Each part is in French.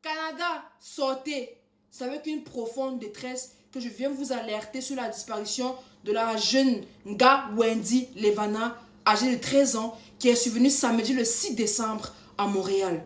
Canada, sortez. C'est avec une profonde détresse que je viens vous alerter sur la disparition de la jeune Nga Wendy Levana, âgée de 13 ans, qui est survenue samedi le 6 décembre à Montréal.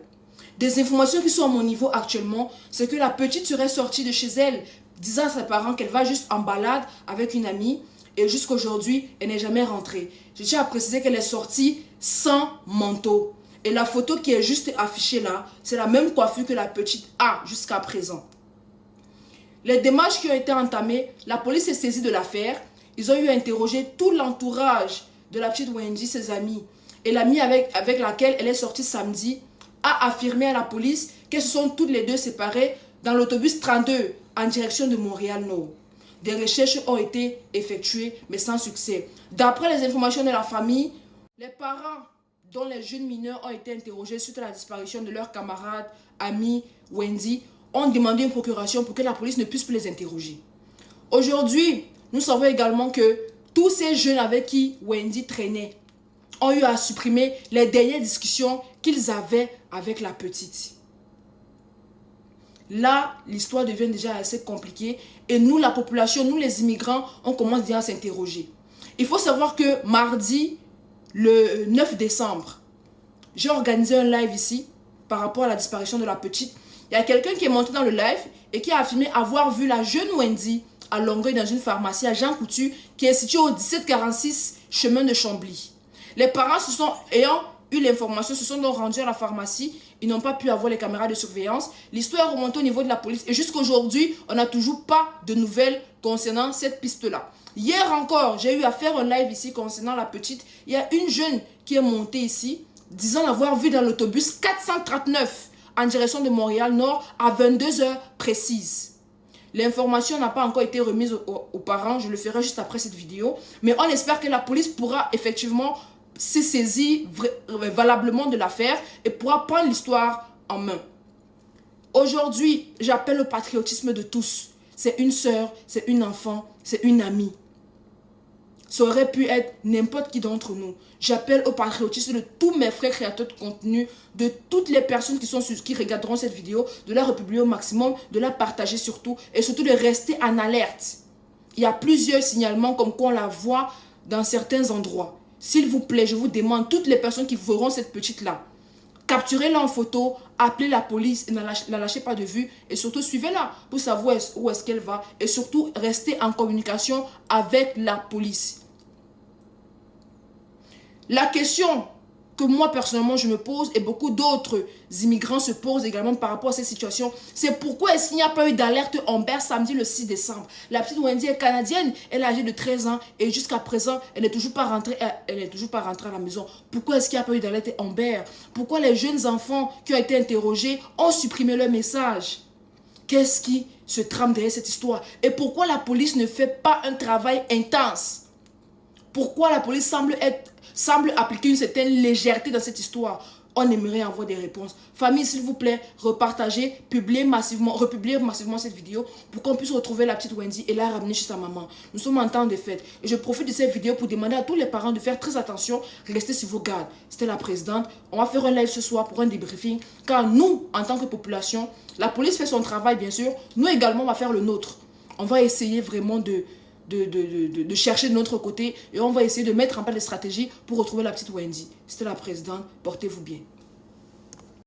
Des informations qui sont à mon niveau actuellement, c'est que la petite serait sortie de chez elle, disant à ses parents qu'elle va juste en balade avec une amie, et jusqu'à aujourd'hui, elle n'est jamais rentrée. Je tiens à préciser qu'elle est sortie sans manteau. Et la photo qui est juste affichée là, c'est la même coiffure que la petite a jusqu'à présent. Les démarches qui ont été entamées, la police est saisie de l'affaire. Ils ont eu à interroger tout l'entourage de la petite Wendy, ses amis. Et l'amie avec laquelle elle est sortie samedi a affirmé à la police qu'elles se sont toutes les deux séparées dans l'autobus 32 en direction de Montréal-Nord. Des recherches ont été effectuées, mais sans succès. D'après les informations de la famille, les parents dont les jeunes mineurs ont été interrogés suite à la disparition de leur camarade, ami Wendy, ont demandé une procuration pour que la police ne puisse plus les interroger. Aujourd'hui, nous savons également que tous ces jeunes avec qui Wendy traînait ont eu à supprimer les dernières discussions qu'ils avaient avec la petite. Là, l'histoire devient déjà assez compliquée et nous, la population, nous les immigrants, on commence déjà à s'interroger. Il faut savoir que mardi, le 9 décembre, j'ai organisé un live ici par rapport à la disparition de la petite. Il y a quelqu'un qui est monté dans le live et qui a affirmé avoir vu la jeune Wendy à Longueuil dans une pharmacie à Jean Coutu qui est située au 1746 chemin de Chambly. Les parents ayant eu l'information, se sont donc rendus à la pharmacie. Ils n'ont pas pu avoir les caméras de surveillance. L'histoire est remontée au niveau de la police et jusqu'à aujourd'hui, on n'a toujours pas de nouvelles concernant cette piste-là. Hier encore, j'ai eu à faire un live ici concernant la petite. Il y a une jeune qui est montée ici, disant l'avoir vue dans l'autobus 439 en direction de Montréal-Nord à 22 h précises. L'information n'a pas encore été remise aux parents. Je le ferai juste après cette vidéo. Mais on espère que la police pourra effectivement se saisir valablement de l'affaire et pourra prendre l'histoire en main. Aujourd'hui, j'appelle au patriotisme de tous. C'est une sœur, c'est une enfant, c'est une amie. Ça aurait pu être n'importe qui d'entre nous. J'appelle au patriotisme de tous mes frères créateurs de contenu, de toutes les personnes qui regarderont cette vidéo, de la republier au maximum, de la partager surtout et surtout de rester en alerte. Il y a plusieurs signalements comme quoi on la voit dans certains endroits. S'il vous plaît, je vous demande, toutes les personnes qui verront cette petite-là, capturez-la en photo, appelez la police et ne la lâchez pas de vue. Et surtout, suivez-la pour savoir où est-ce qu'elle va. Et surtout, restez en communication avec la police. La question que moi, personnellement, je me pose et beaucoup d'autres immigrants se posent également par rapport à cette situation, c'est pourquoi est-ce qu'il n'y a pas eu d'alerte Amber samedi le 6 décembre. La petite Wendy est canadienne, elle est âgée de 13 ans et jusqu'à présent, elle n'est toujours pas rentrée à la maison. Pourquoi est-ce qu'il n'y a pas eu d'alerte Amber? Pourquoi les jeunes enfants qui ont été interrogés ont supprimé leur message? Qu'est-ce qui se trame derrière cette histoire? Et pourquoi la police ne fait pas un travail intense? Pourquoi la police semble appliquer une certaine légèreté dans cette histoire? On aimerait avoir des réponses. Famille, s'il vous plaît, repartagez, republiez massivement cette vidéo pour qu'on puisse retrouver la petite Wendy et la ramener chez sa maman. Nous sommes en temps de fête. Et je profite de cette vidéo pour demander à tous les parents de faire très attention, restez sur vos gardes. C'était la présidente. On va faire un live ce soir pour un débriefing. Car nous, en tant que population, la police fait son travail, bien sûr. Nous également, on va faire le nôtre. On va essayer vraiment de chercher de notre côté et on va essayer de mettre en place des stratégies pour retrouver la petite Wendy. C'était la présidente, portez-vous bien.